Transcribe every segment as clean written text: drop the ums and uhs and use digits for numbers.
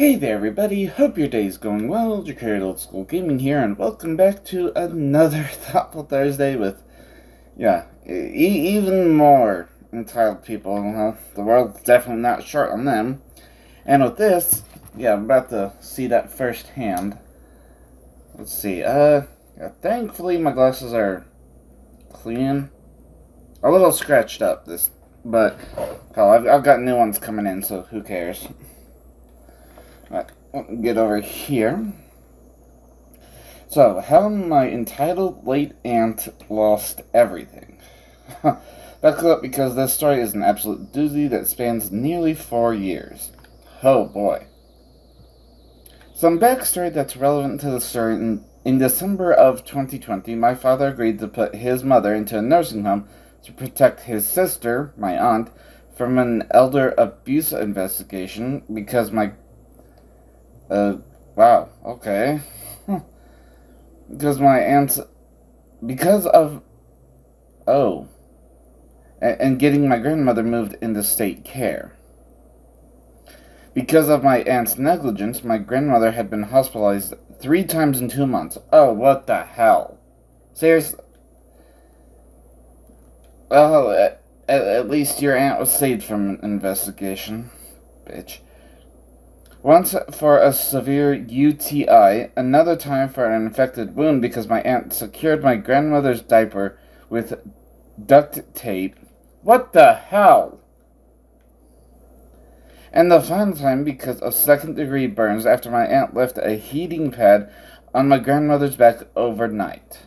Hey there everybody, hope your day's going well. Your Old School Gaming here, and welcome back to another Thoughtful Thursday with, even more entitled people. Well, the world's definitely not short on them. And with this, I'm about to see that firsthand. Let's see, thankfully my glasses are clean. A little scratched up, but I've got new ones coming in, so who cares? Get over here. So, how my entitled late aunt lost everything. Buckle up because this story is an absolute doozy that spans nearly 4 years. Oh boy. Some backstory that's relevant to the story. In December of 2020, my father agreed to put his mother into a nursing home to protect his sister, my aunt, from an elder abuse investigation because wow, okay. Because my aunt's... And getting my grandmother moved into state care. Because of my aunt's negligence, my grandmother had been hospitalized 3 times in 2 months. Oh, what the hell? Seriously? Well, at least your aunt was saved from an investigation. Bitch. Once for a severe UTI, another time for an infected wound because my aunt secured my grandmother's diaper with duct tape. What the hell? And the final time because of second-degree burns after my aunt left a heating pad on my grandmother's back overnight.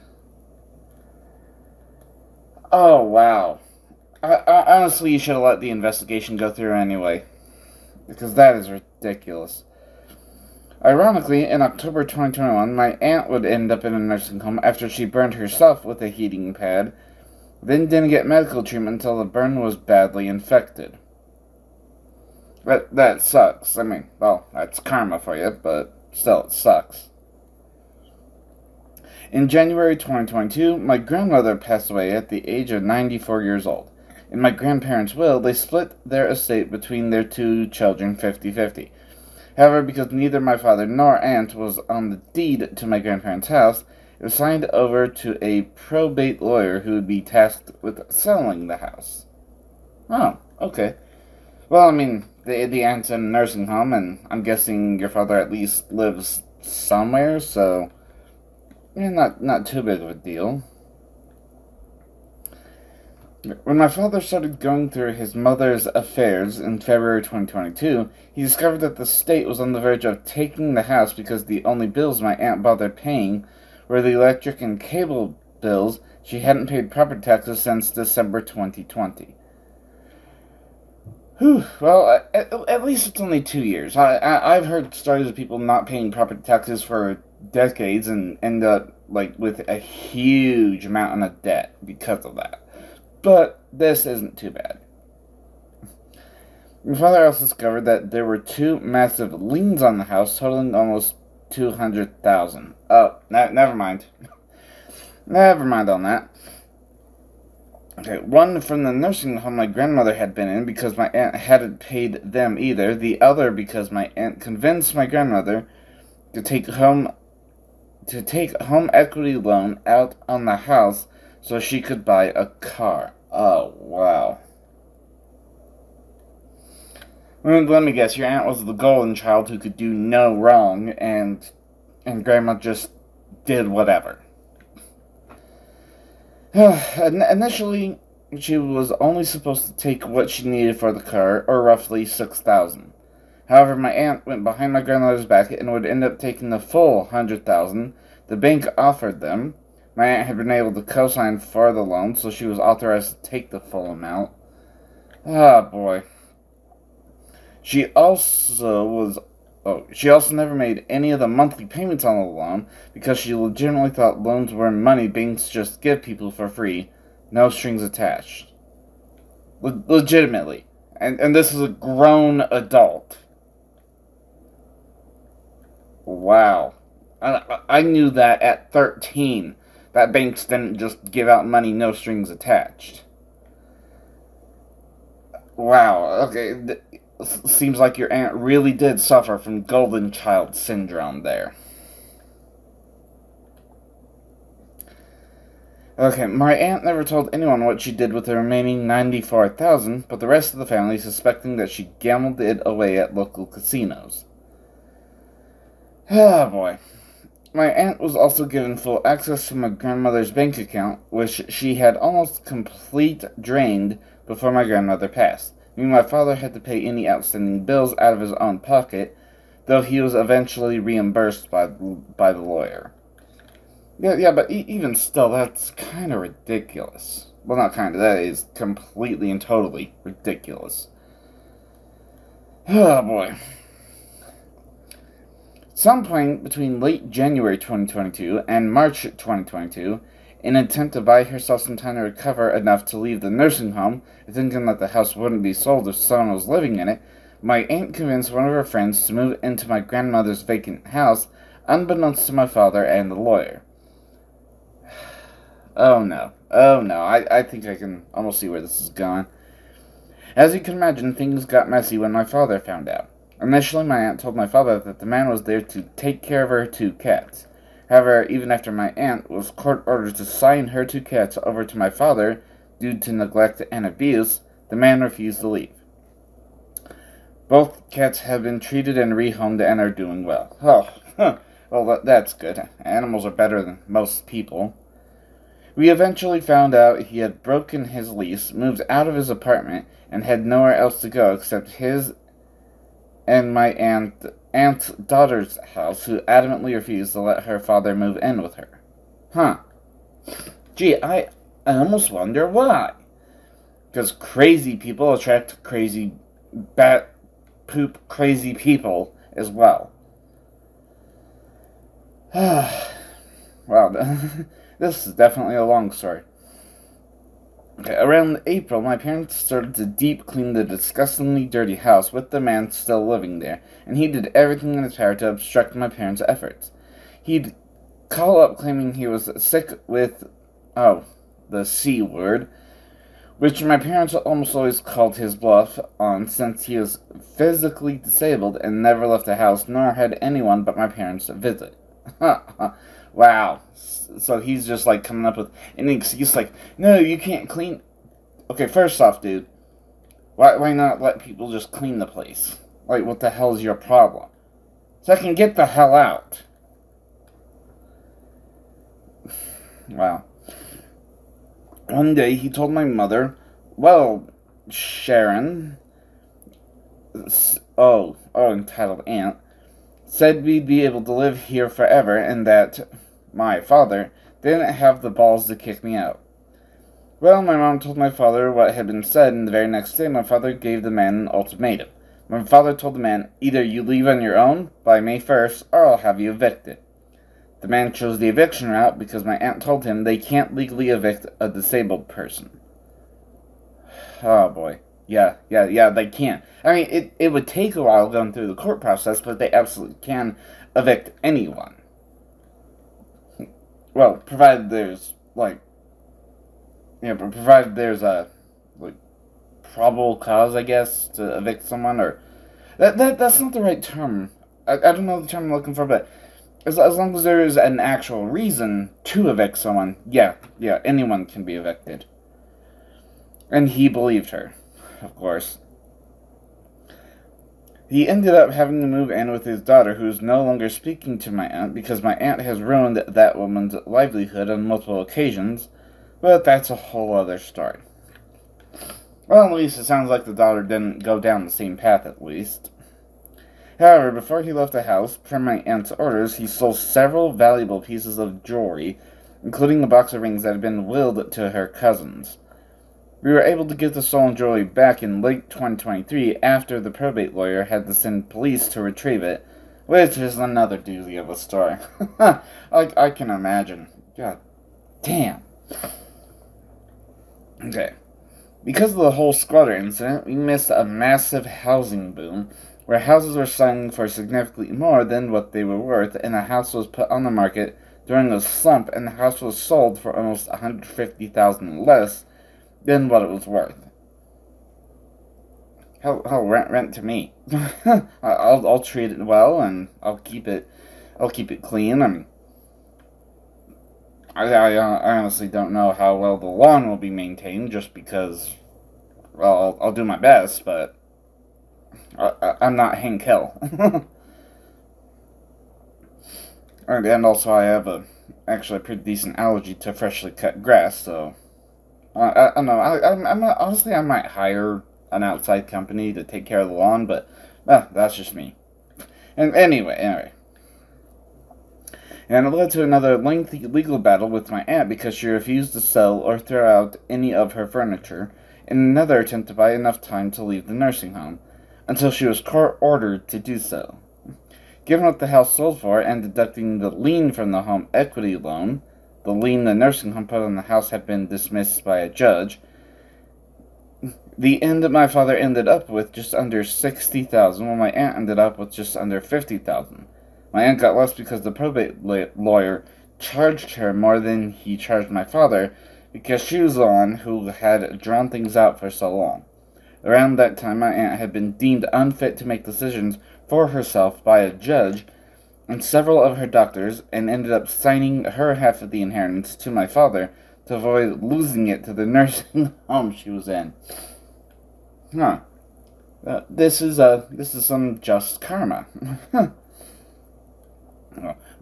Oh, wow. Honestly, you should have let the investigation go through anyway. Because that is ridiculous. Ironically, in October 2021, my aunt would end up in a nursing home after she burned herself with a heating pad, then didn't get medical treatment until the burn was badly infected. That sucks. I mean, well, that's karma for you, but still, it sucks. In January 2022, my grandmother passed away at the age of 94 years old. In my grandparents' will, they split their estate between their 2 children 50-50. However, because neither my father nor aunt was on the deed to my grandparents' house, it was signed over to a probate lawyer who would be tasked with selling the house. Oh, okay. Well, I mean, the aunt's in a nursing home, and I'm guessing your father at least lives somewhere, so not too big of a deal. When my father started going through his mother's affairs in February 2022, he discovered that the state was on the verge of taking the house because the only bills my aunt bothered paying were the electric and cable bills. She hadn't paid property taxes since December 2020. Whew, well, at least it's only 2 years. I've heard stories of people not paying property taxes for decades and end up, with a huge amount of debt because of that. But this isn't too bad. My father also discovered that there were 2 massive liens on the house, totaling almost $200,000. Oh, never mind. Never mind on that. Okay, one from the nursing home my grandmother had been in because my aunt hadn't paid them either. The other because my aunt convinced my grandmother to take home equity loan out on the house so she could buy a car. Oh, wow. Let me guess, your aunt was the golden child who could do no wrong, and Grandma just did whatever. Initially, she was only supposed to take what she needed for the car, or roughly $6,000. However, my aunt went behind my grandmother's back and would end up taking the full $100,000 the bank offered them. My aunt had been able to co-sign for the loan, so she was authorized to take the full amount. Ah, boy. She also never made any of the monthly payments on the loan because she legitimately thought loans were money banks just give people for free, no strings attached. Legitimately. And this is a grown adult. Wow. I knew that at 13. That banks didn't just give out money, no strings attached. Wow, okay. Seems like your aunt really did suffer from golden child syndrome there. Okay, my aunt never told anyone what she did with the remaining 94,000, but the rest of the family suspecting that she gambled it away at local casinos. Ah, boy. My aunt was also given full access to my grandmother's bank account, which she had almost complete drained before my grandmother passed. Meaning my father had to pay any outstanding bills out of his own pocket, though he was eventually reimbursed by the lawyer. Yeah, but even still, that's kind of ridiculous. Well, not kind of, that is completely and totally ridiculous. Oh, boy. Some point between late January 2022 and March 2022, in an attempt to buy herself some time to recover enough to leave the nursing home, thinking that the house wouldn't be sold if someone was living in it, my aunt convinced one of her friends to move into my grandmother's vacant house, unbeknownst to my father and the lawyer. Oh no, I think I can almost see where this is going. As you can imagine, things got messy when my father found out. Initially, my aunt told my father that the man was there to take care of her 2 cats. However, even after my aunt was court-ordered to sign her 2 cats over to my father due to neglect and abuse, the man refused to leave. Both cats have been treated and rehomed and are doing well. Oh, well, that's good. Animals are better than most people. We eventually found out he had broken his lease, moved out of his apartment, and had nowhere else to go except his and my aunt's daughter's house, who adamantly refused to let her father move in with her. Huh. Gee, I almost wonder why. Because crazy people attract crazy, bat poop crazy people as well. Wow, this is definitely a long story. Okay, around April, my parents started to deep clean the disgustingly dirty house with the man still living there, and he did everything in his power to obstruct my parents' efforts. He'd call up claiming he was sick with, the C word, which my parents almost always called his bluff on since he was physically disabled and never left the house nor had anyone but my parents visit. Wow. So he's just like coming up with an excuse like, no, you can't clean. Okay, first off, dude, why not let people just clean the place? Like, what the hell is your problem? So I can get the hell out. Wow. One day he told my mother, well, Sharon, entitled aunt, said we'd be able to live here forever and that my father didn't have the balls to kick me out. Well, my mom told my father what had been said, and the very next day my father gave the man an ultimatum. My father told the man, either you leave on your own by May 1st, or I'll have you evicted. The man chose the eviction route because my aunt told him they can't legally evict a disabled person. Oh boy. Yeah, they can. I mean, it would take a while going through the court process, but they absolutely can evict anyone. Well, provided there's, provided there's a, probable cause, I guess, to evict someone, or... That's not the right term. I don't know the term I'm looking for, but as long as there is an actual reason to evict someone, yeah, anyone can be evicted. And he believed her, of course. He ended up having to move in with his daughter, who's no longer speaking to my aunt because my aunt has ruined that woman's livelihood on multiple occasions, but that's a whole other story. Well, at least it sounds like the daughter didn't go down the same path, at least. However, before he left the house, per my aunt's orders, he stole several valuable pieces of jewelry, including a box of rings that had been willed to her cousins. We were able to get the stolen jewelry back in late 2023 after the probate lawyer had to send police to retrieve it, which is another doozy of a story. I can imagine. God damn. Okay. Because of the whole squatter incident, we missed a massive housing boom, where houses were selling for significantly more than what they were worth, and a house was put on the market during a slump, and the house was sold for almost $150,000 less than what it was worth. hell, rent to me. I'll treat it well, and I'll keep it clean. I mean, I honestly don't know how well the lawn will be maintained, just because, well, I'll do my best, but I'm not Hank Hill. And also, I have actually a pretty decent allergy to freshly cut grass, so I don't know. Honestly, I might hire an outside company to take care of the lawn, but that's just me. And anyway. And it led to another lengthy legal battle with my aunt because she refused to sell or throw out any of her furniture, in another attempt to buy enough time to leave the nursing home, until she was court-ordered to do so. Given what the house sold for, and deducting the lien from the home equity loan, the lien the nursing home put on the house had been dismissed by a judge, the end that my father ended up with just under $60,000, while my aunt ended up with just under $50,000. My aunt got less because the probate lawyer charged her more than he charged my father, because she was the one who had drawn things out for so long. Around that time, my aunt had been deemed unfit to make decisions for herself by a judge and several of her doctors, and ended up signing her half of the inheritance to my father to avoid losing it to the nursing home she was in. This is some just karma.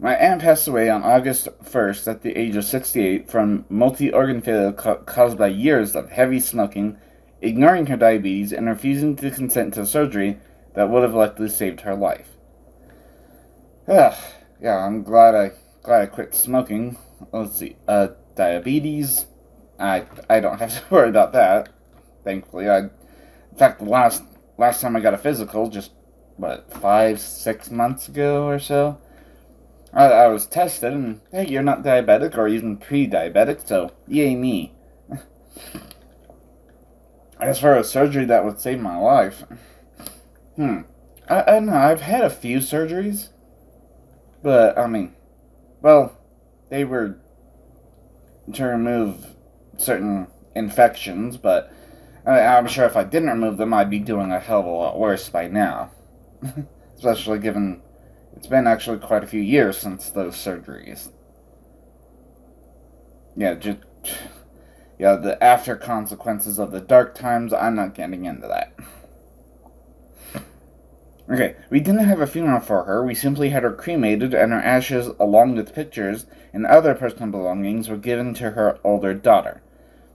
My aunt passed away on August 1st at the age of 68 from multi-organ failure caused by years of heavy smoking, ignoring her diabetes, and refusing to consent to surgery that would have likely saved her life. Yeah, I'm glad I quit smoking. Let's see, diabetes, I don't have to worry about that, thankfully. In fact, the last time I got a physical, just, 5-6 months ago or so, I was tested, and hey, you're not diabetic or even pre-diabetic, so yay me. As for a surgery that would save my life, I don't know, I've had a few surgeries, but, I mean, well, they were to remove certain infections, but I'm sure if I didn't remove them, I'd be doing a hell of a lot worse by now. Especially given it's been actually quite a few years since those surgeries. The after consequences of the dark times, I'm not getting into that. Okay, we didn't have a funeral for her, we simply had her cremated, and her ashes, along with pictures and other personal belongings, were given to her older daughter.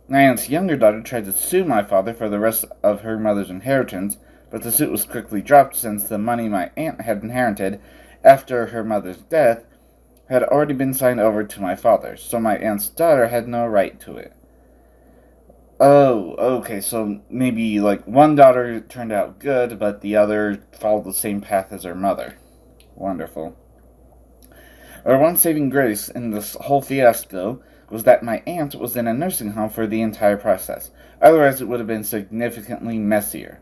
My aunt's younger daughter tried to sue my father for the rest of her mother's inheritance, but the suit was quickly dropped since the money my aunt had inherited after her mother's death had already been signed over to my father, so my aunt's daughter had no right to it. Oh, okay, so maybe, one daughter turned out good, but the other followed the same path as her mother. Wonderful. Our one saving grace in this whole fiasco was that my aunt was in a nursing home for the entire process. Otherwise, it would have been significantly messier.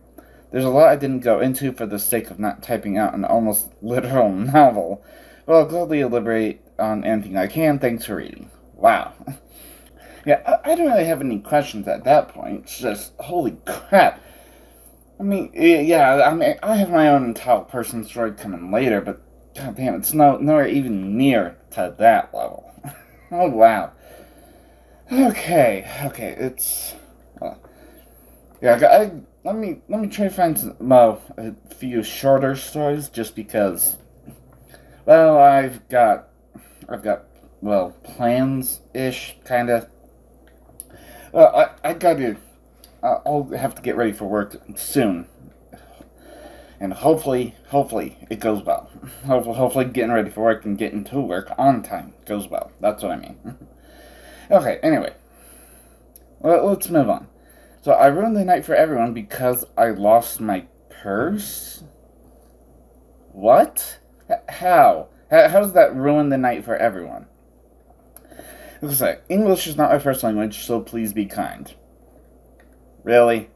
There's a lot I didn't go into for the sake of not typing out an almost literal novel, but I'll gladly elaborate on anything I can. Thanks for reading. Wow. Yeah, I don't really have any questions at that point. It's just, holy crap. I mean, I have my own entitled person story coming later, but goddamn, it's nowhere even near to that level. Oh, wow. Okay, it's... let me try to find a few shorter stories, just because, well, I've got, plans-ish, kinda. Well, I'll have to get ready for work soon. And hopefully it goes well. Hopefully getting ready for work and getting to work on time goes well. That's what I mean. Okay, anyway. Well, let's move on. So, I ruined the night for everyone because I lost my purse? What? How? How does that ruin the night for everyone? Looks like English is not my first language, so please be kind. Really?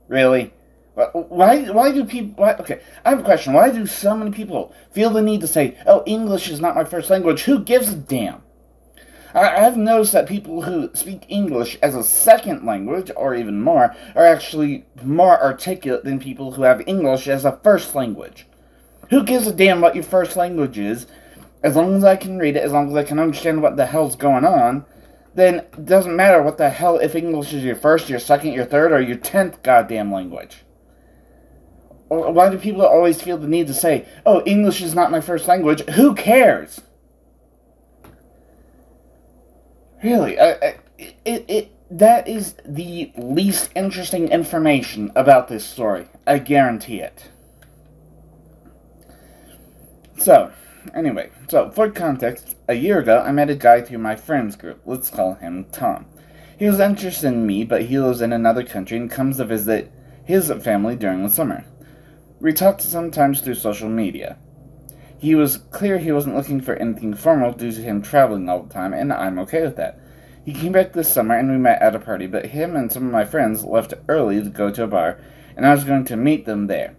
Why do people... Okay, I have a question. Why do so many people feel the need to say, oh, English is not my first language? Who gives a damn? I've noticed that people who speak English as a second language, or even more, are actually more articulate than people who have English as a first language. Who gives a damn what your first language is? As long as I can read it, as long as I can understand what the hell's going on, then it doesn't matter what the hell if English is your first, your second, your third, or your 10th goddamn language. Why do people always feel the need to say, oh, English is not my first language? Who cares? Really, that is the least interesting information about this story. I guarantee it. So, anyway, for context, a year ago, I met a guy through my friends group. Let's call him Tom. He was interested in me, but he lives in another country and comes to visit his family during the summer. We talked sometimes through social media. He was clear he wasn't looking for anything formal due to him traveling all the time, and I'm okay with that. He came back this summer and we met at a party, but him and some of my friends left early to go to a bar, and I was going to meet them there.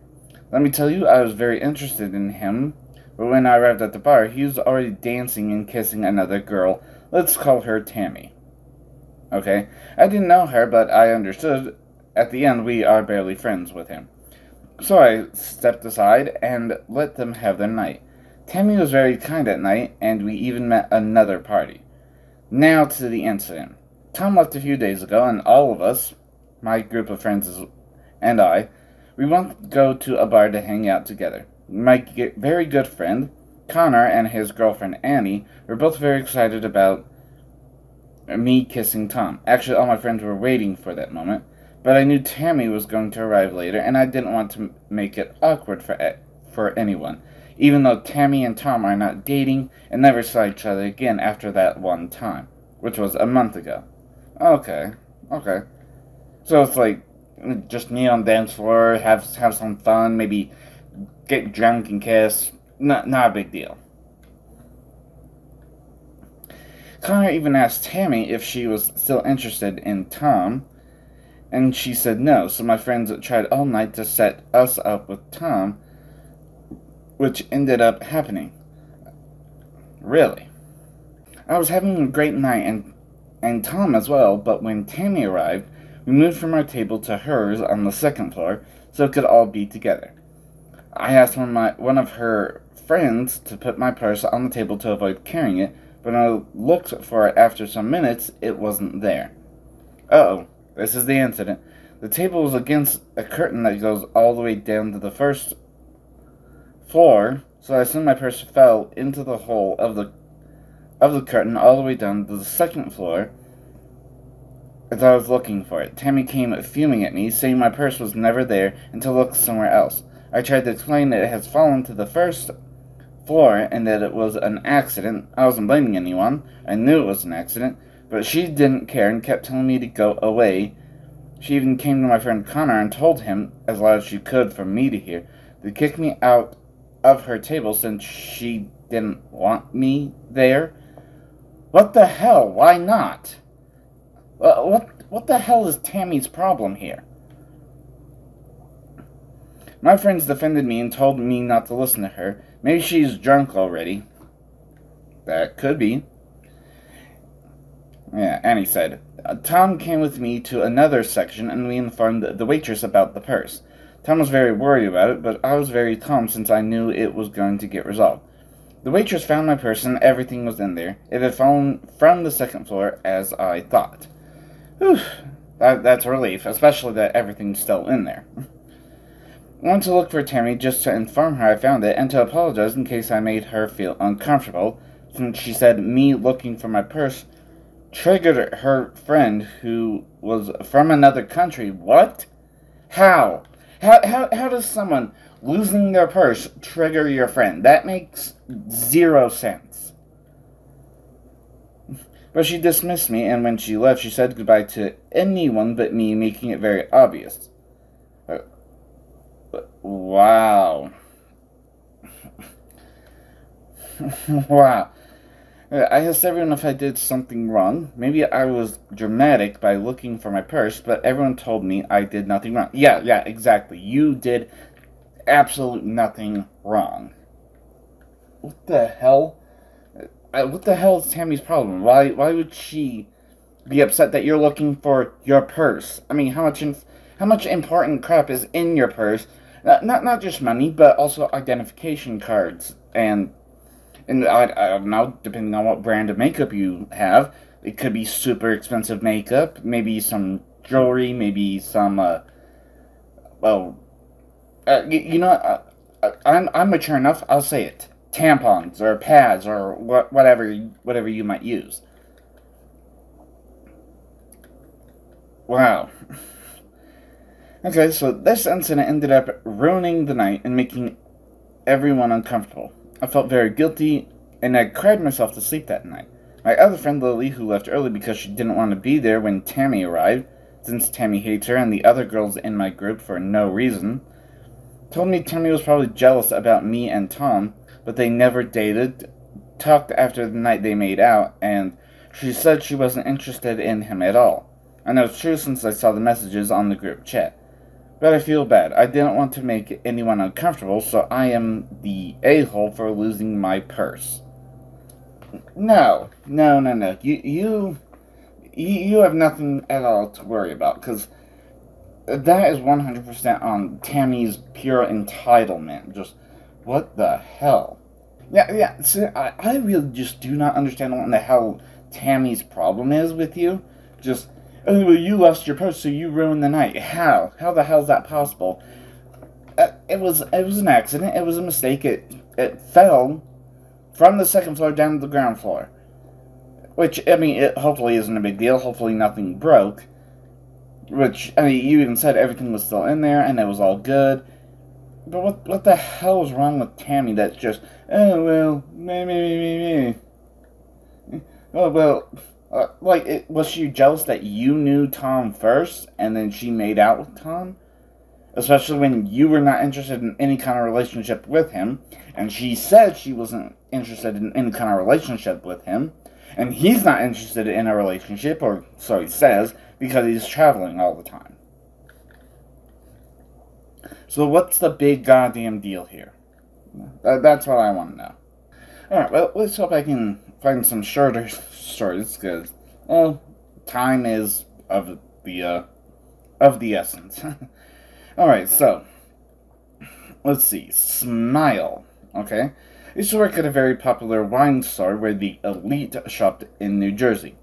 Let me tell you, I was very interested in him, but when I arrived at the bar, he was already dancing and kissing another girl. Let's call her Tammy. Okay, I didn't know her, but I understood. At the end, we are barely friends with him. So I stepped aside and let them have their night. Tammy was very kind at night, and we even met another party. Now to the incident. Tom left a few days ago, and all of us, my group of friends and I, we want to go to a bar to hang out together. My very good friend, Connor, and his girlfriend, Annie, were both very excited about me kissing Tom. Actually, all my friends were waiting for that moment, but I knew Tammy was going to arrive later, and I didn't want to make it awkward for anyone, even though Tammy and Tom are not dating and never saw each other again after that one time, which was a month ago. Okay. So it's like, just meet on the dance floor, have some fun, maybe get drunk and kiss. Not a big deal. Connor even asked Tammy if she was still interested in Tom, and she said no, so my friends tried all night to set us up with Tom, which ended up happening. Really. I was having a great night, and Tom as well, but when Tammy arrived, we moved from our table to hers on the second floor, so it could all be together. I asked one of her friends to put my purse on the table to avoid carrying it, but when I looked for it after some minutes, it wasn't there. Uh-oh, this is the incident. The table was against a curtain that goes all the way down to the first floor, so I assumed my purse fell into the hole of the curtain all the way down to the second floor as I was looking for it. Tammy came fuming at me, saying my purse was never there and to look somewhere else. I tried to explain that it has fallen to the first floor and that it was an accident. I wasn't blaming anyone. I knew it was an accident, but she didn't care and kept telling me to go away. She even came to my friend Connor and told him, as loud as she could for me to hear, to kick me out of her table since she didn't want me there. What the hell? Why not? What the hell is Tammy's problem here? My friends defended me and told me not to listen to her. Maybe she's drunk already. That could be. Yeah, Annie said. Tom came with me to another section and we informed the waitress about the purse. Tom was very worried about it, but I was very calm since I knew it was going to get resolved. The waitress found my purse and everything was in there. It had fallen from the second floor, as I thought. Whew, that's a relief, especially that everything's still in there. I went to look for Tammy just to inform her I found it and to apologize in case I made her feel uncomfortable, since she said me looking for my purse triggered her friend who was from another country. What? How? How does someone losing their purse trigger your friend? That makes zero sense. But she dismissed me, and when she left, she said goodbye to anyone but me, making it very obvious. Wow. Wow. I asked everyone if I did something wrong. Maybe I was dramatic by looking for my purse, but everyone told me I did nothing wrong. Yeah, exactly. You did absolutely nothing wrong. What the hell? what the hell is Tammy's problem? Why would she be upset that you're looking for your purse? I mean, how much important crap is in your purse? Not just money, but also identification cards. And I don't know, depending on what brand of makeup you have, it could be super expensive makeup, maybe some jewelry, maybe some, I'm mature enough, I'll say it. Tampons, or pads, or whatever you might use. Wow. Okay, so this incident ended up ruining the night and making everyone uncomfortable. I felt very guilty, and I cried myself to sleep that night. My other friend Lily, who left early because she didn't want to be there when Tammy arrived, since Tammy hates her and the other girls in my group for no reason, told me Tammy was probably jealous about me and Tom, but they never dated, talked after the night they made out, and she said she wasn't interested in him at all. I know it's true since I saw the messages on the group chat. But I feel bad. I didn't want to make anyone uncomfortable, so I am the a-hole for losing my purse. No. You have nothing at all to worry about, because that is 100% on Tammy's pure entitlement. Just, what the hell? Yeah, see, I really just do not understand what the hell Tammy's problem is with you. Just, oh, well, you lost your purse, so you ruined the night. How? How the hell is that possible? It was an accident. It was a mistake. It fell from the second floor down to the ground floor. Which, I mean, it hopefully isn't a big deal. Hopefully nothing broke. Which, I mean, you even said everything was still in there and it was all good. But what the hell is wrong with Tammy that's just, oh, well, me. Oh, well, was she jealous that you knew Tom first and then she made out with Tom? Especially when you were not interested in any kind of relationship with him, and she said she wasn't interested in any kind of relationship with him, and he's not interested in a relationship, or so he says, because he's traveling all the time. So what's the big goddamn deal here? That's what I want to know. Alright, well, let's hope I can find some shorter stories, because, well, time is of the essence. Alright, so, let's see, Smile, okay? I used to work at a very popular wine store where the elite shopped in New Jersey.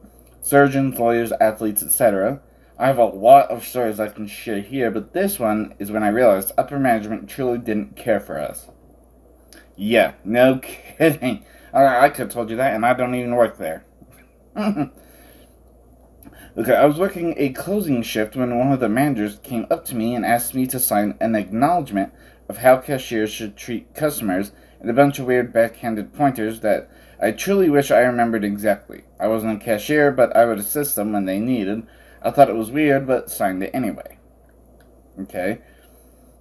Surgeons, lawyers, athletes, etc. I have a lot of stories I can share here, but this one is when I realized upper management truly didn't care for us. Yeah, no kidding. I could have told you that, and I don't even work there. Okay, I was working a closing shift when one of the managers came up to me and asked me to sign an acknowledgement of how cashiers should treat customers and a bunch of weird backhanded pointers that I truly wish I remembered exactly. I wasn't a cashier, but I would assist them when they needed. I thought it was weird, but signed it anyway. Okay.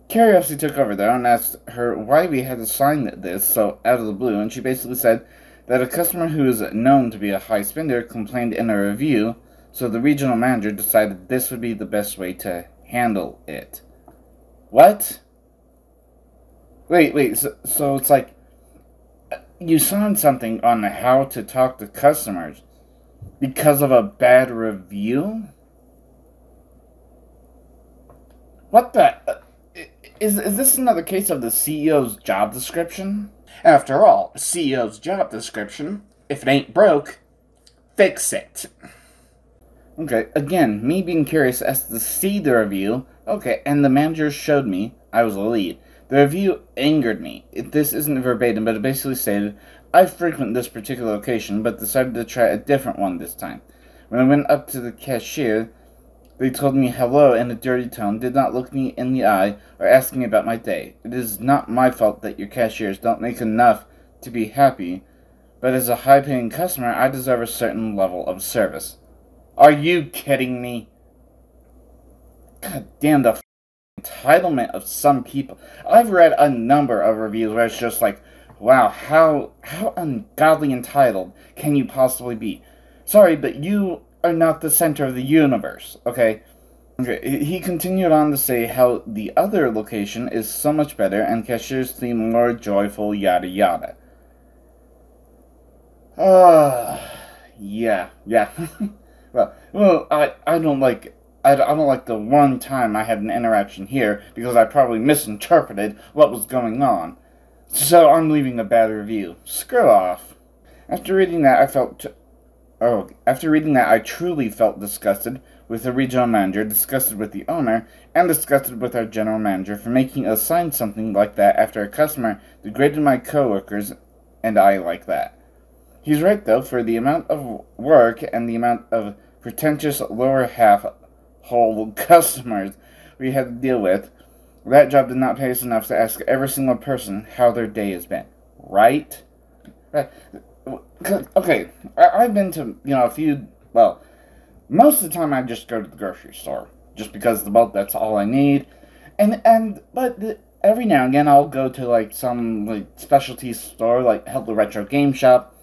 Curiosity took over, though, and asked her why we had to sign this so out of the blue, and she basically said that a customer who is known to be a high spender complained in a review, so the regional manager decided this would be the best way to handle it. What? Wait, so it's like, you signed something on how to talk to customers because of a bad review? What the... Is this another case of the CEO's job description? After all, CEO's job description, if it ain't broke, fix it. Okay, again, me being curious as to see the review. Okay, and the manager showed me I was a lead. The review angered me. This isn't verbatim, but it basically stated, I frequent this particular location, but decided to try a different one this time. When I went up to the cashier, they told me hello in a dirty tone, did not look me in the eye, or ask me about my day. It is not my fault that your cashiers don't make enough to be happy, but as a high-paying customer, I deserve a certain level of service. Are you kidding me? God damn, the entitlement of some people. I've read a number of reviews where it's just like, wow, how ungodly entitled can you possibly be? Sorry, but you are not the center of the universe, okay? Okay, he continued on to say how the other location is so much better and cashiers seem more joyful, yada yada. Uh, yeah. I don't like. I don't like the one time I had an interaction here because I probably misinterpreted what was going on. So I'm leaving a bad review. Screw off. After reading that, I felt. After reading that, I truly felt disgusted with the regional manager, disgusted with the owner, and disgusted with our general manager for making us sign something like that after a customer degraded my coworkers and I like that. He's right, though, for the amount of work and the amount of pretentious lower half hole customers we had to deal with. That job did not pay us enough to ask every single person how their day has been. Right? Right. Okay, I've been to, a few, well, most of the time I just go to the grocery store. Just because, that's all I need. But every now and again I'll go to, some, specialty store, Hello Retro Game Shop.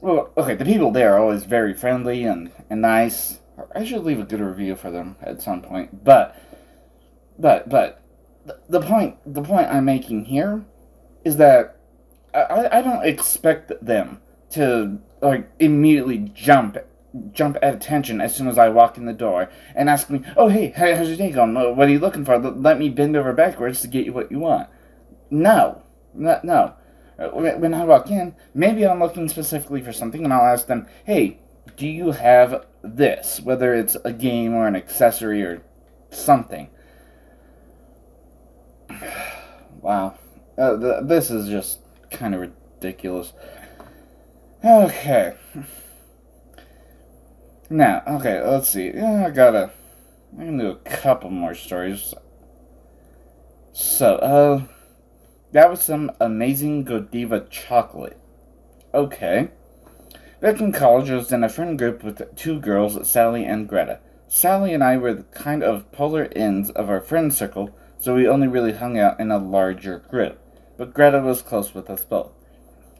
Well, okay, the people there are always very friendly and nice. I should leave a good review for them at some point. But the point I'm making here is that I don't expect them to immediately jump at attention as soon as I walk in the door and ask me, "Oh, hey, how's your day going? What are you looking for? Let me bend over backwards to get you what you want." No. When I walk in, maybe I'm looking specifically for something, and I'll ask them, "Hey, do you have this?" Whether it's a game or an accessory or something. Wow. This is just kind of ridiculous. Okay. Now, okay, let's see. Yeah, I can do a couple more stories. So, that was some amazing Godiva chocolate. Okay. Back in college, I was in a friend group with two girls, Sally and Greta. Sally and I were the kind of polar ends of our friend circle, so we only really hung out in a larger group. But Greta was close with us both.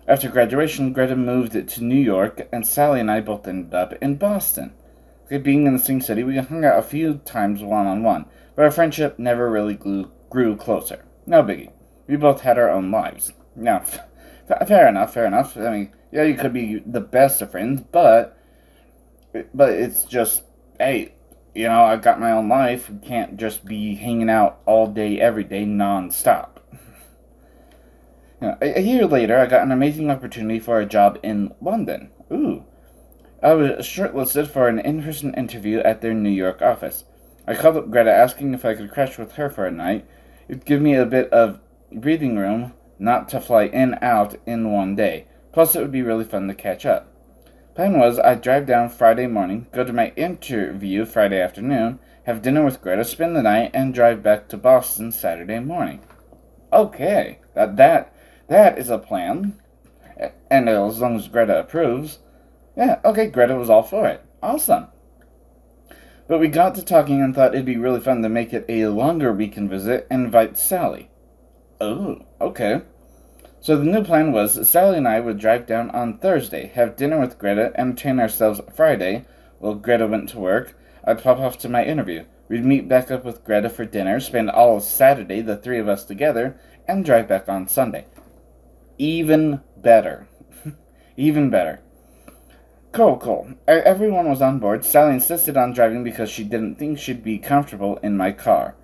After graduation, Greta moved to New York, and Sally and I both ended up in Boston. Being in the same city, we hung out a few times one-on-one, but our friendship never really grew closer. No biggie. We both had our own lives. Now, fair enough. I mean, yeah, you could be the best of friends, but it's just, hey, I've got my own life. We can't just be hanging out all day, every day, non-stop. A year later, I got an amazing opportunity for a job in London. Ooh. I was shortlisted for an in-person interview at their New York office. I called up Greta asking if I could crash with her for a night. It'd give me a bit of breathing room not to fly out in one day. Plus, it would be really fun to catch up. Plan was I'd drive down Friday morning, go to my interview Friday afternoon, have dinner with Greta, spend the night, and drive back to Boston Saturday morning. Okay, that is a plan. And as long as Greta approves. Yeah, okay, Greta was all for it. Awesome. But we got to talking and thought it'd be really fun to make it a longer weekend visit and invite Sally. Oh, okay. So the new plan was Sally and I would drive down on Thursday, have dinner with Greta, entertain ourselves Friday. While Greta went to work, I'd pop off to my interview. We'd meet back up with Greta for dinner, spend all of Saturday, the three of us together, and drive back on Sunday. Even better. Even better. Cool. Everyone was on board. Sally insisted on driving because she didn't think she'd be comfortable in my car.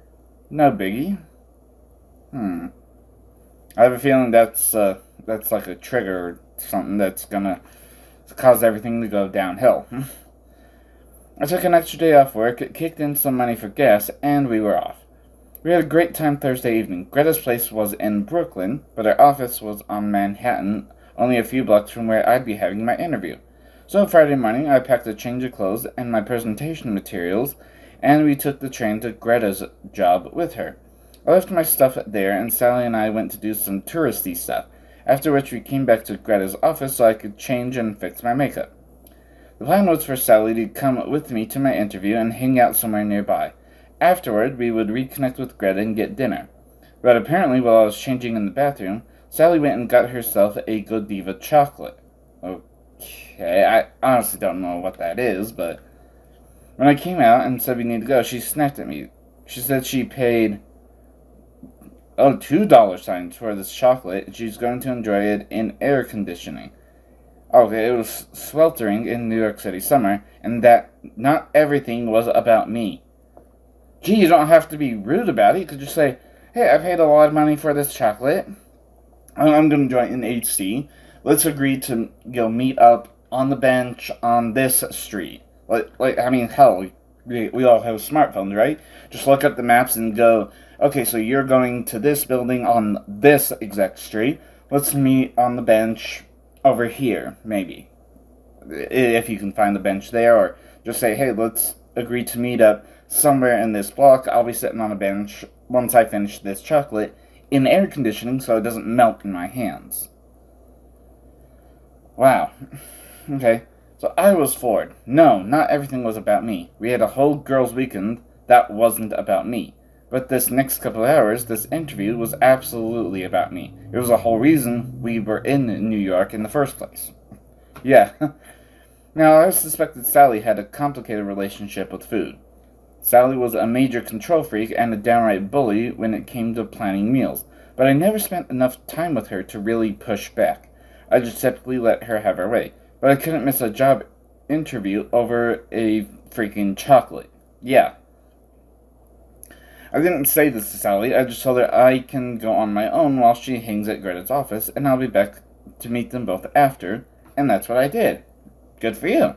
No biggie. I have a feeling that's like a trigger or something that's gonna cause everything to go downhill. I took an extra day off work, kicked in some money for gas, and we were off. We had a great time Thursday evening. Greta's place was in Brooklyn, but our office was on Manhattan, only a few blocks from where I'd be having my interview. So Friday morning, I packed a change of clothes and my presentation materials, and we took the train to Greta's job with her. I left my stuff there, and Sally and I went to do some touristy stuff, after which we came back to Greta's office so I could change and fix my makeup. The plan was for Sally to come with me to my interview and hang out somewhere nearby. Afterward, we would reconnect with Greta and get dinner. But apparently, while I was changing in the bathroom, Sally went and got herself a Godiva chocolate. Okay, I honestly don't know what that is, but when I came out and said we need to go, she snapped at me. She said she paid $2 for this chocolate, and she's going to enjoy it in air conditioning. Okay, it was sweltering in New York City summer, and that not everything was about me. Gee, you don't have to be rude about it. You could just say, hey, I paid a lot of money for this chocolate. I'm going to join in HC. Let's agree to meet up on the bench on this street. I mean, hell, we all have smartphones, right? Just look up the maps and go, okay, so you're going to this building on this exact street. Let's meet on the bench over here, maybe. If you can find the bench there, or just say, hey, let's agree to meet up somewhere in this block. I'll be sitting on a bench once I finish this chocolate in air conditioning so it doesn't melt in my hands. Wow. Okay. So I was floored. No, not everything was about me. We had a whole girls' weekend that wasn't about me. But this next couple of hours, this interview was absolutely about me. It was the whole reason we were in New York in the first place. Yeah. Now, I suspected Sally had a complicated relationship with food. Sally was a major control freak and a downright bully when it came to planning meals, but I never spent enough time with her to really push back. I just typically let her have her way, but I couldn't miss a job interview over a freaking chocolate. Yeah. I didn't say this to Sally, I just told her I can go on my own while she hangs at Greta's office, and I'll be back to meet them both after, and that's what I did. Good for you.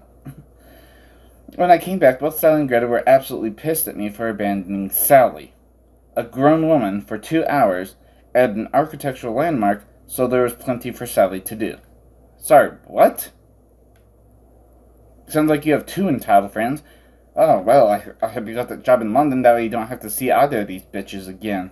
When I came back, both Sally and Greta were absolutely pissed at me for abandoning Sally, a grown woman, for 2 hours at an architectural landmark, so there was plenty for Sally to do. Sorry, what? Sounds like you have 2 entitled friends. Oh, well, I hope you got that job in London, that way you don't have to see either of these bitches again.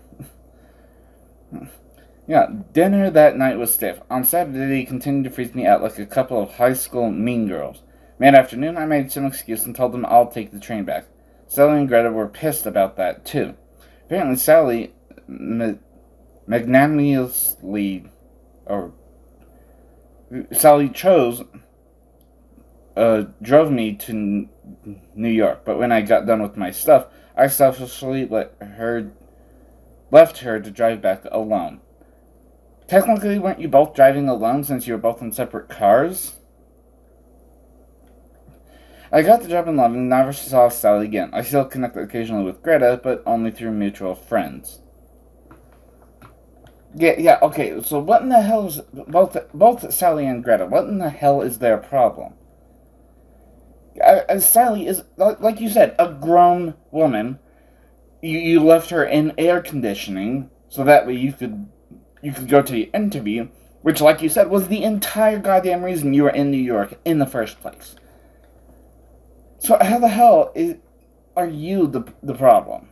Yeah, dinner that night was stiff. On Saturday, they continued to freeze me out like a couple of high school mean girls. Mid-afternoon, I made some excuse and told them I'll take the train back. Sally and Greta were pissed about that, too. Apparently, Sally drove me to New York, but when I got done with my stuff, I selfishly left her to drive back alone. Technically, weren't you both driving alone since you were both in separate cars? I got the job in London and never saw Sally again. I still connect occasionally with Greta, but only through mutual friends. Yeah, okay, so what in the hell is... Both Sally and Greta, what in the hell is their problem? Sally is, like you said, a grown woman. You left her in air conditioning, so that way you could go to the interview, which, like you said, was the entire goddamn reason you were in New York in the first place. So how the hell are you the problem?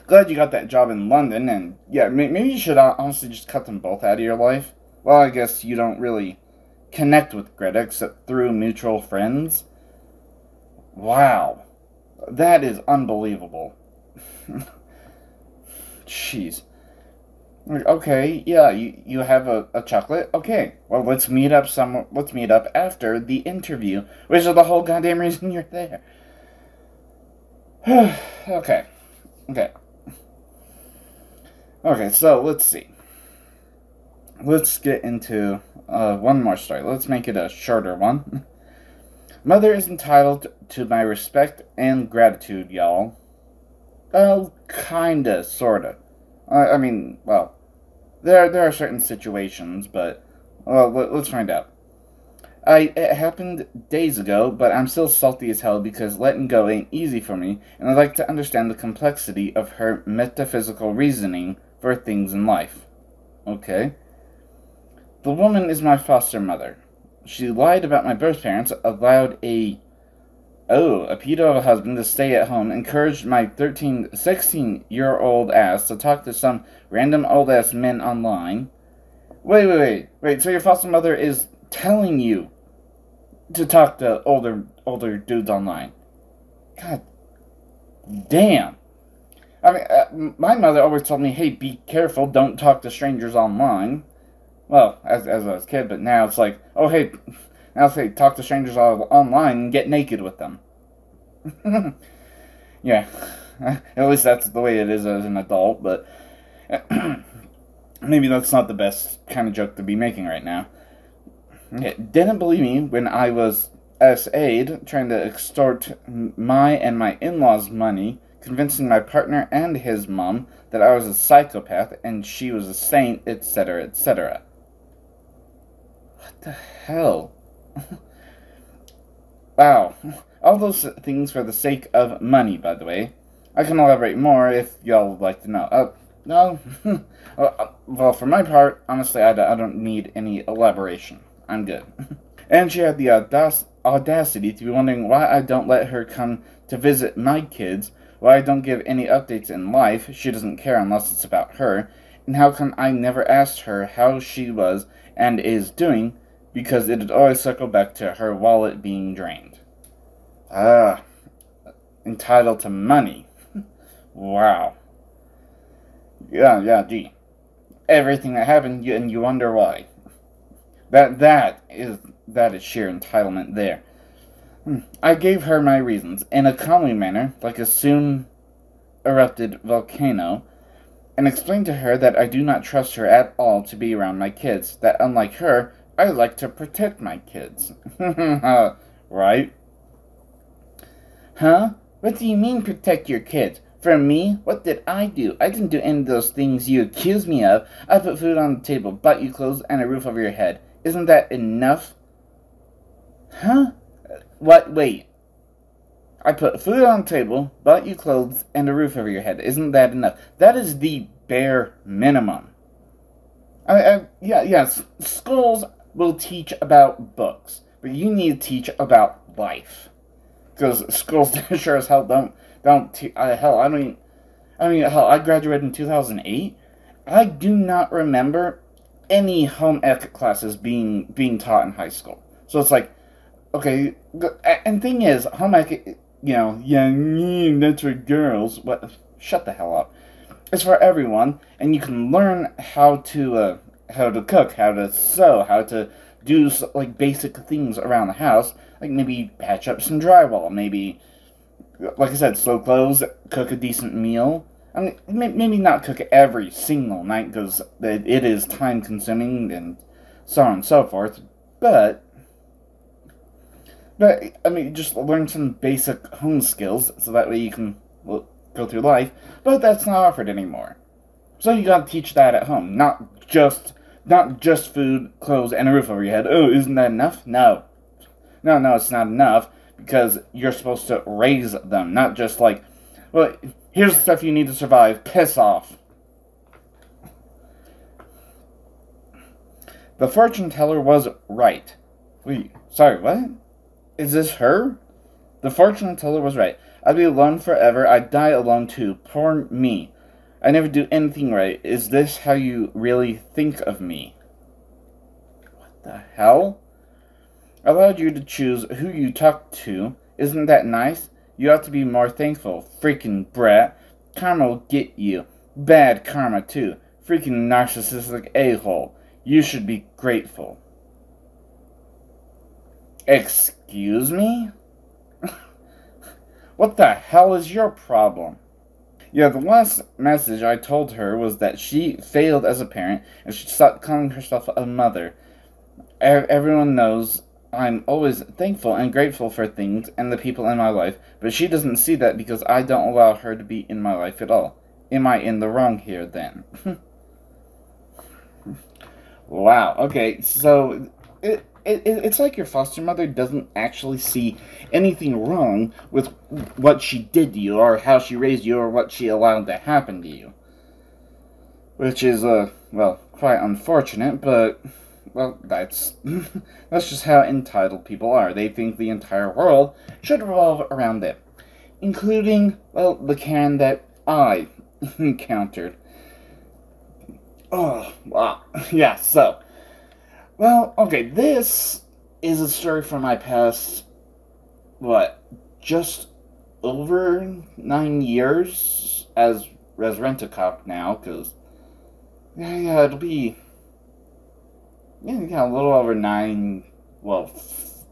Glad you got that job in London, and yeah, maybe you should honestly just cut them both out of your life. Well, I guess you don't really connect with Greta except through mutual friends. Wow. That is unbelievable. Jeez. Okay, yeah, you have a chocolate? Okay, well, let's meet up after the interview, which is the whole goddamn reason you're there. Okay, so let's see. Let's get into one more story. Let's make it a shorter one. Mother is entitled to my respect and gratitude, y'all. Oh, kinda, sorta. I mean, well, there are certain situations, but, well, let's find out. It happened days ago, but I'm still salty as hell because letting go ain't easy for me, and I'd like to understand the complexity of her metaphysical reasoning for things in life. Okay. The woman is my foster mother. She lied about my birth parents, allowed a pedo of a husband to stay at home, encouraged my 16-year-old ass to talk to some random old-ass men online. Wait, so your foster mother is telling you to talk to older dudes online? God damn. I mean, my mother always told me, hey, be careful, don't talk to strangers online. Well, as I was a kid, but now it's like, oh, hey, now say talk to strangers online and get naked with them. Yeah, at least that's the way it is as an adult, but maybe that's not the best kind of joke to be making right now. Didn't believe me when I was SA'd, trying to extort my and my in-laws' money, convincing my partner and his mom that I was a psychopath and she was a saint, etc., etc. What the hell? Wow. All those things for the sake of money, by the way. I can elaborate more if y'all would like to know. No? Well, for my part, honestly, I don't need any elaboration. I'm good. And she had the audacity to be wondering why I don't let her come to visit my kids, why I don't give any updates in life, she doesn't care unless it's about her, and how come I never asked her how she was and is doing, because it'd always circle back to her wallet being drained. Entitled to money. Wow. Yeah, gee. Everything that happened, and you wonder why. That is sheer entitlement there. I gave her my reasons, in a calmly manner, like a soon-erupted volcano, and explained to her that I do not trust her at all to be around my kids, that unlike her, I like to protect my kids. Right? Huh? What do you mean protect your kids? From me? What did I do? I didn't do any of those things you accuse me of. I put food on the table, bought you clothes, and a roof over your head. Isn't that enough? Huh? What? Wait. I put food on the table, bought you clothes, and a roof over your head. Isn't that enough? That is the bare minimum. Yes, schools will teach about books, but you need to teach about life. Because schools sure as hell don't hell, I graduated in 2008. I do not remember any home ec classes being taught in high school. So it's like, okay, and thing is, home ec, that's for girls. What? Shut the hell up. It's for everyone, and you can learn how to cook, how to sew, how to do like basic things around the house, like maybe patch up some drywall, maybe, like I said, sew clothes, cook a decent meal. I mean, maybe not cook every single night because it is time consuming and so on and so forth, but I mean, just learn some basic home skills so that way you can go through life. But that's not offered anymore. So you gotta teach that at home, not just food, clothes, and a roof over your head. Oh, isn't that enough? No, it's not enough, because you're supposed to raise them, not just like, well, here's the stuff you need to survive, piss off. The fortune teller was right. Wait, sorry, what? Is this her? The fortune teller was right. I'd be alone forever, I'd die alone too. Poor me. I never do anything right. Is this how you really think of me? What the hell? I allowed you to choose who you talk to. Isn't that nice? You ought to be more thankful. Freaking brat. Karma will get you. Bad karma, too. Freaking narcissistic a-hole. You should be grateful. Excuse me? What the hell is your problem? Yeah, the last message I told her was that she failed as a parent and should stop calling herself a mother. Everyone knows I'm always thankful and grateful for things and the people in my life, but she doesn't see that because I don't allow her to be in my life at all. Am I in the wrong here, then? Wow, okay, so it's like your foster mother doesn't actually see anything wrong with what she did to you, or how she raised you, or what she allowed to happen to you. Which is, well, quite unfortunate, but, well, that's just how entitled people are. They think the entire world should revolve around them. Including, well, the Karen that I encountered. Oh, wow. Yeah, so, well, okay, this is a story from my past, what, just over 9 years as Rent-A-Cop now, because, yeah, it'll be, yeah, a little over 9 years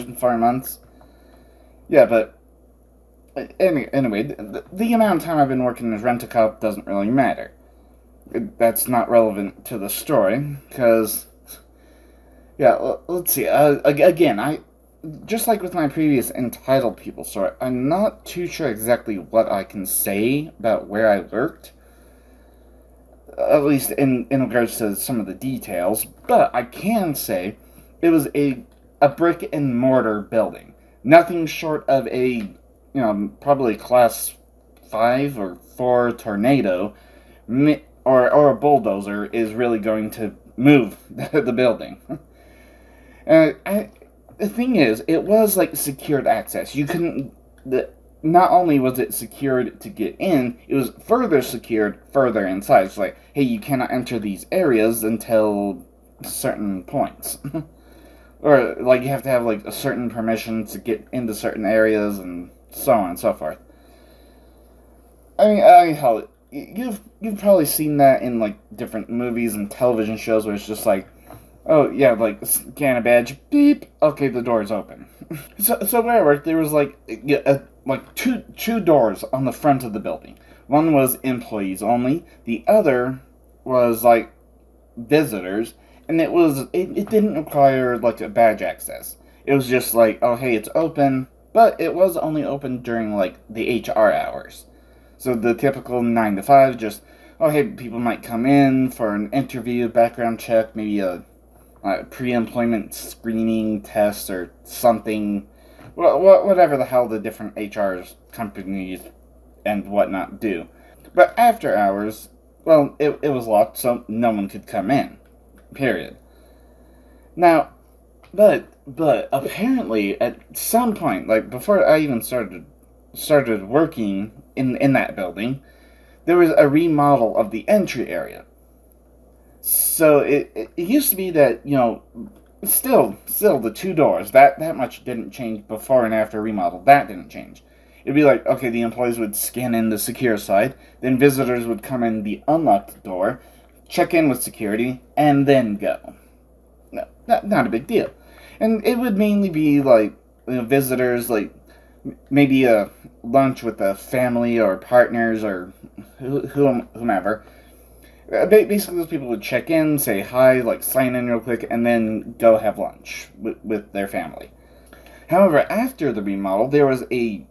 and 4 months. Yeah, but, anyway, the amount of time I've been working as Rent-A-Cop doesn't really matter. That's not relevant to the story, because, Yeah, let's see. Again, just like with my previous entitled people story, I'm not too sure exactly what I can say about where I worked, at least in regards to some of the details, but I can say it was a brick and mortar building. Nothing short of probably class 5 or 4 tornado or a bulldozer is really going to move the building. The thing is, it was like secured access. You couldn't. Not only was it secured to get in, it was further secured further inside. It's like, hey, you cannot enter these areas until certain points. Or, like, you have to have, like, a certain permission to get into certain areas, and so on and so forth. Hell, you've probably seen that in, like, different movies and television shows where it's just like, oh, yeah, like, scan a badge, beep, okay, the door's open. So where I worked, there was, like two doors on the front of the building. One was employees only, the other was, like, visitors, and it didn't require, like, a badge access. It was just like, oh, hey, it's open, but it was only open during, like, the HR hours. So the typical 9 to 5, just, oh, hey, people might come in for an interview, background check, maybe a pre-employment screening test or something, whatever the hell the different HR companies and whatnot do. But after hours, well, it was locked, so no one could come in. Period. Now, but apparently at some point, like before I even started working in that building, there was a remodel of the entry area. So it used to be that, still the two doors, that much didn't change before and after remodel. That didn't change. It'd be like, okay, the employees would scan in the secure side, then visitors would come in the unlocked door, check in with security, and then go. No, not a big deal. And it would mainly be like, visitors, like maybe a lunch with a family or partners or whomever. Basically, those people would check in, say hi, like sign in real quick, and then go have lunch with their family. However, after the remodel, there was a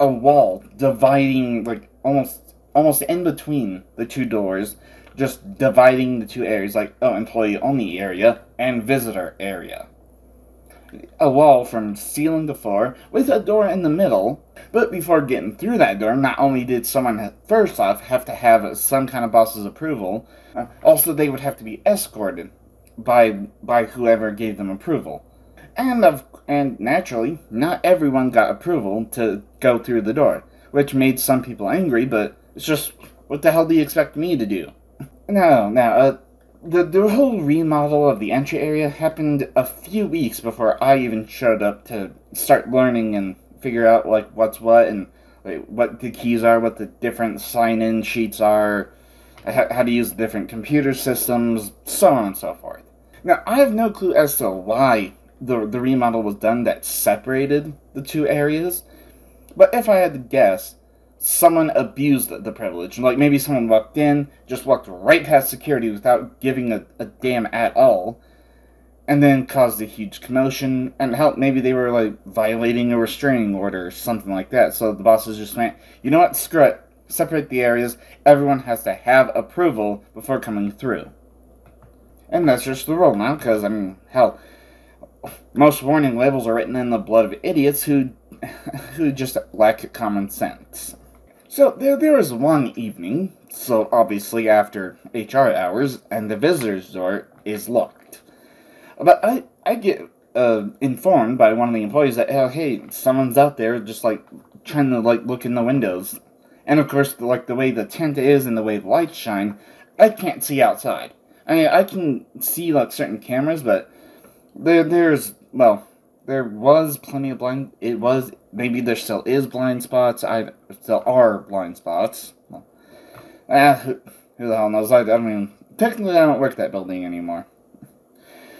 wall dividing, like almost in between the two doors, just dividing the two areas, like, oh, employee only area and visitor area. A wall from ceiling to floor with a door in the middle. But before getting through that door, not only did someone first off have to have some kind of boss's approval, also they would have to be escorted by whoever gave them approval. And naturally, not everyone got approval to go through the door, which made some people angry, but it's just, what the hell do you expect me to do? The whole remodel of the entry area happened a few weeks before I even showed up to start learning and figure out, like, what's what and like, what the keys are, what the different sign-in sheets are, how to use different computer systems, so on and so forth. Now, I have no clue as to why the remodel was done that separated the two areas, but if I had to guess, someone abused the privilege. Like, maybe someone walked in, just walked right past security without giving a damn at all, and then caused a huge commotion, and hell, maybe they were, like, violating a restraining order or something like that, so the bosses just went, you know what, screw it, separate the areas, everyone has to have approval before coming through. And that's just the rule now, because, hell, most warning labels are written in the blood of idiots who just lack common sense. So there was one evening, so obviously after HR hours, and the visitor's door is locked. But I get informed by one of the employees that, oh, hey, someone's out there just, like, trying to, like, look in the windows. And, of course, like, the way the tent is and the way the lights shine, I can't see outside. I can see, like, certain cameras, but there was plenty of maybe there still is blind spots, still are blind spots. Who the hell knows, technically I don't work that building anymore.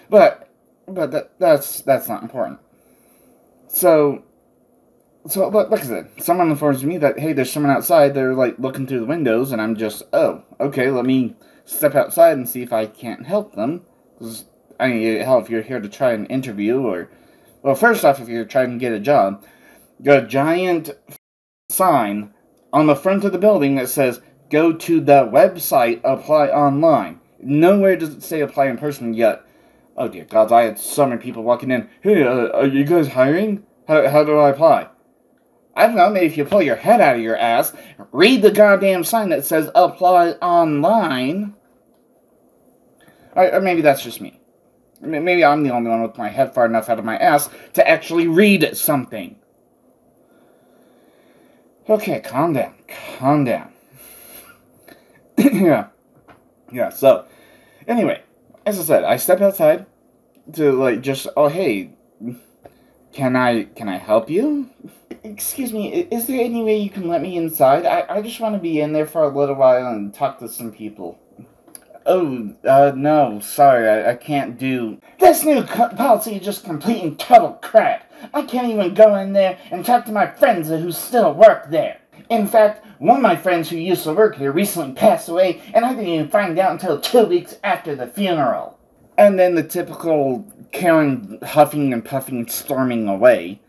But that's not important. So, like I said, someone informs me that, hey, there's someone outside, they're, like, looking through the windows, and I'm just, oh, okay, let me step outside and see if I can't help them, because I mean, hell, if you're here to try an interview, or, well, first off, if you're trying to get a job, you got a giant sign on the front of the building that says, go to the website, apply online. Nowhere does it say apply in person yet. Oh dear God, I had so many people walking in. Hey, are you guys hiring? How do I apply? I don't know, maybe if you pull your head out of your ass, read the goddamn sign that says apply online. Or maybe that's just me. Maybe I'm the only one with my head far enough out of my ass to actually read something. Okay, calm down. Calm down. Yeah, so, anyway, as I said, I step outside to, like, just, oh, hey, can I help you? Excuse me, is there any way you can let me inside? I just want to be in there for a little while and talk to some people. Oh, no, sorry, I can't do... This new policy is just complete and total crap. I can't even go in there and talk to my friends who still work there. In fact, one of my friends who used to work here recently passed away, and I didn't even find out until 2 weeks after the funeral. And then the typical Karen huffing and puffing storming away.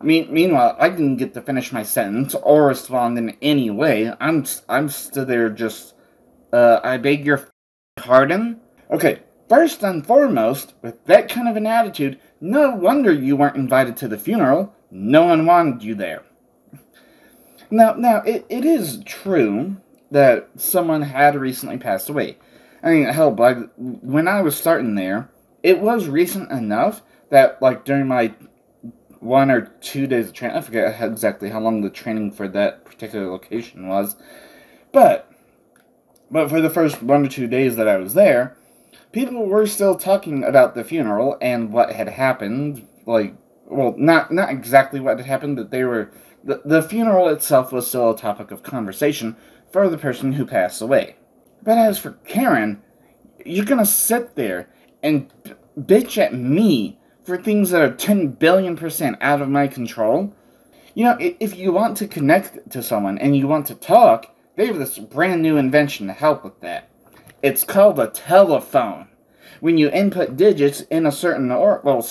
Meanwhile, I didn't get to finish my sentence or respond in any way. I'm still there just, I beg your pardon? Okay, first and foremost, with that kind of an attitude, no wonder you weren't invited to the funeral. No one wanted you there. Now, it is true that someone had recently passed away. I mean, hell, when I was starting there, it was recent enough that, like, during my 1 or 2 days of training, I forget exactly how long the training for that particular location was, but for the first 1 or 2 days that I was there, people were still talking about the funeral and what had happened, like, well, not exactly what had happened, but they were, the funeral itself was still a topic of conversation for the person who passed away. But as for Karen, you're gonna sit there and bitch at me for things that are 10 billion% out of my control? You know, if you want to connect to someone and you want to talk, they have this brand new invention to help with that. It's called a telephone. When you input digits in a certain number of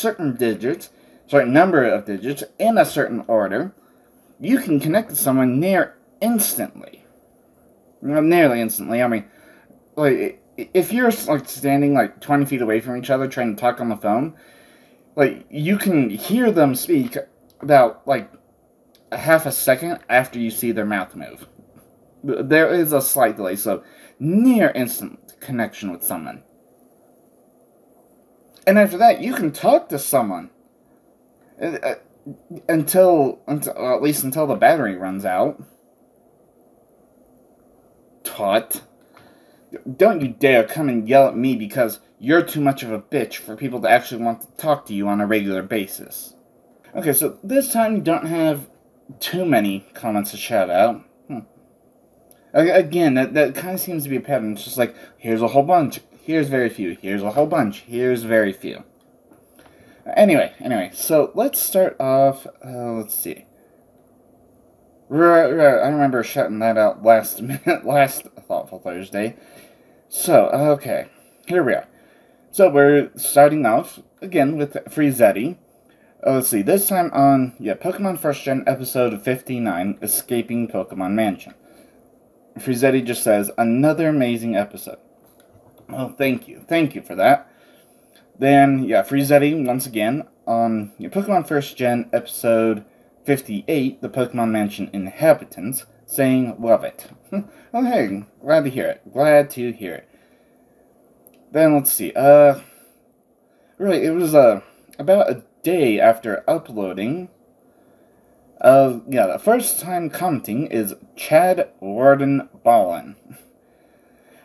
digits in a certain order, you can connect to someone nearly instantly. I mean, like, if you're, like, standing, like, 20 feet away from each other trying to talk on the phone, like, you can hear them speak about, like, a half a second after you see their mouth move. There is a slight delay, so near instant connection with someone. And after that, you can talk to someone until at least until the battery runs out. Tot. Don't you dare come and yell at me because you're too much of a bitch for people to actually want to talk to you on a regular basis. Okay, so this time you don't have too many comments to shout out. Again, that kind of seems to be a pattern. It's just like, here's a whole bunch, here's very few, here's a whole bunch, here's very few. Anyway, so let's start off, let's see. Right, I remember shouting that out last Thoughtful Thursday. So, okay, here we are. So we're starting off, again, with Frizetti. Let's see, this time on, Pokemon First Gen episode 59, Escaping Pokemon Mansion. Frizetti just says, another amazing episode. Oh, thank you for that. Then, Frizetti, once again, on Pokemon First Gen episode 58, the Pokemon Mansion Inhabitants, saying, love it. Oh, hey, glad to hear it. Then, let's see, really, it was, about a day after uploading. The first time commenting is Chad Warden Ballin.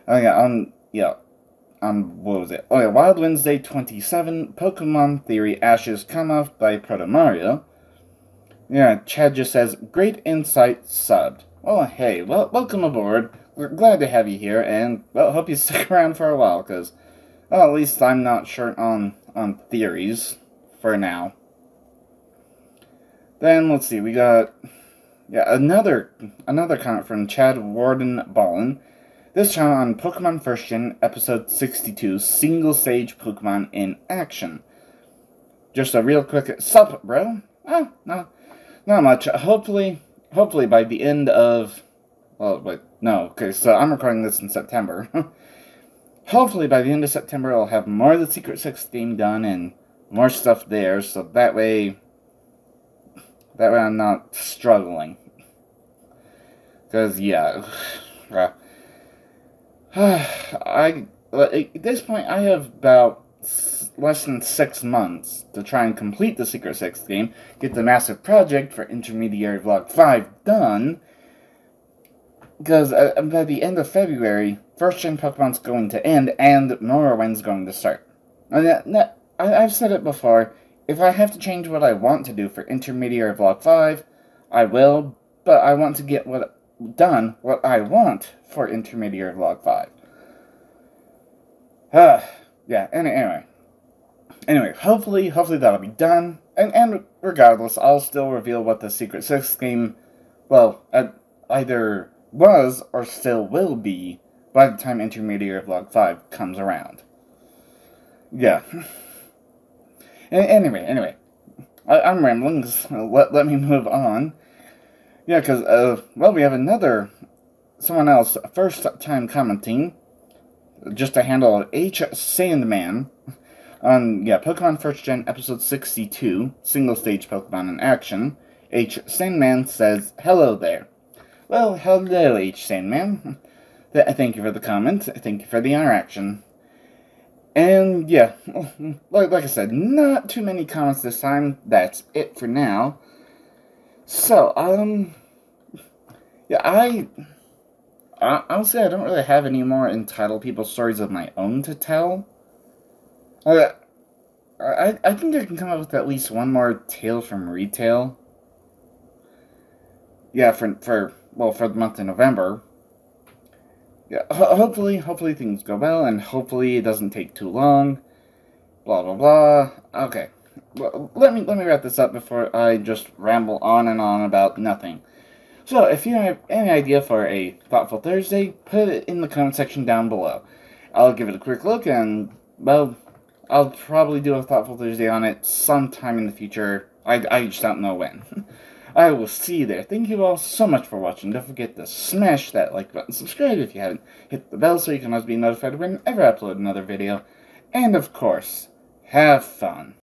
What was it? Wild Wednesday 27, Pokemon Theory Ashes Come Off by Proto Mario. Chad just says, great insight, subbed. Oh, hey, well, welcome aboard. We're glad to have you here, and, well, hope you stick around for a while, because, well, at least I'm not short on theories, for now. Then, let's see, we got, another comment from Chad Warden Ballin, This time on Pokemon First Gen, episode 62, Single Stage Pokemon in Action. Just a real quick, sup, bro? Oh, no, not much. Hopefully by the end of, well, wait, no, okay, so I'm recording this in September. Hopefully by the end of September I'll have more of the Secret 6 game done and more stuff there, so that way I'm not struggling. Because, yeah, at this point I have about less than 6 months to try and complete the Secret 6 game, get the massive project for Intermediary Vlog 5 done, because by the end of February, First Gen Pokemon's going to end, and Morrowind's going to start. And I've said it before, if I have to change what I want to do for Intermediary Vlog 5, I will, but I want to get what I want for Intermediary Vlog 5. Yeah, anyway, hopefully that'll be done, and regardless, I'll still reveal what the Secret 6 game, well, either was or still will be by the time Intermediary Vlog 5 comes around. Yeah. Anyway, I'm rambling, so let me move on. Yeah, because, well, we have someone else, first time commenting, just to handle H. Sandman, on, yeah, Pokemon First Gen, episode 62, Single Stage Pokemon in Action. H. Sandman says, hello there. Well, hello, H. Sandman. Thank you for the comment, thank you for the interaction. And, yeah, like I said, not too many comments this time, that's it for now. So, yeah, honestly, I don't really have any more entitled people stories of my own to tell. I think I can come up with at least one more tale from retail. Yeah, for the month of November. Yeah, hopefully things go well, and hopefully it doesn't take too long. Blah blah blah. Okay, well, let me wrap this up before I just ramble on and on about nothing. So, if you have any idea for a Thoughtful Thursday, put it in the comment section down below. I'll give it a quick look, and, well, I'll probably do a Thoughtful Thursday on it sometime in the future. I just don't know when. I will see you there. Thank you all so much for watching. Don't forget to smash that like button, subscribe if you haven't, hit the bell so you can always be notified whenever I upload another video, and, of course, have fun.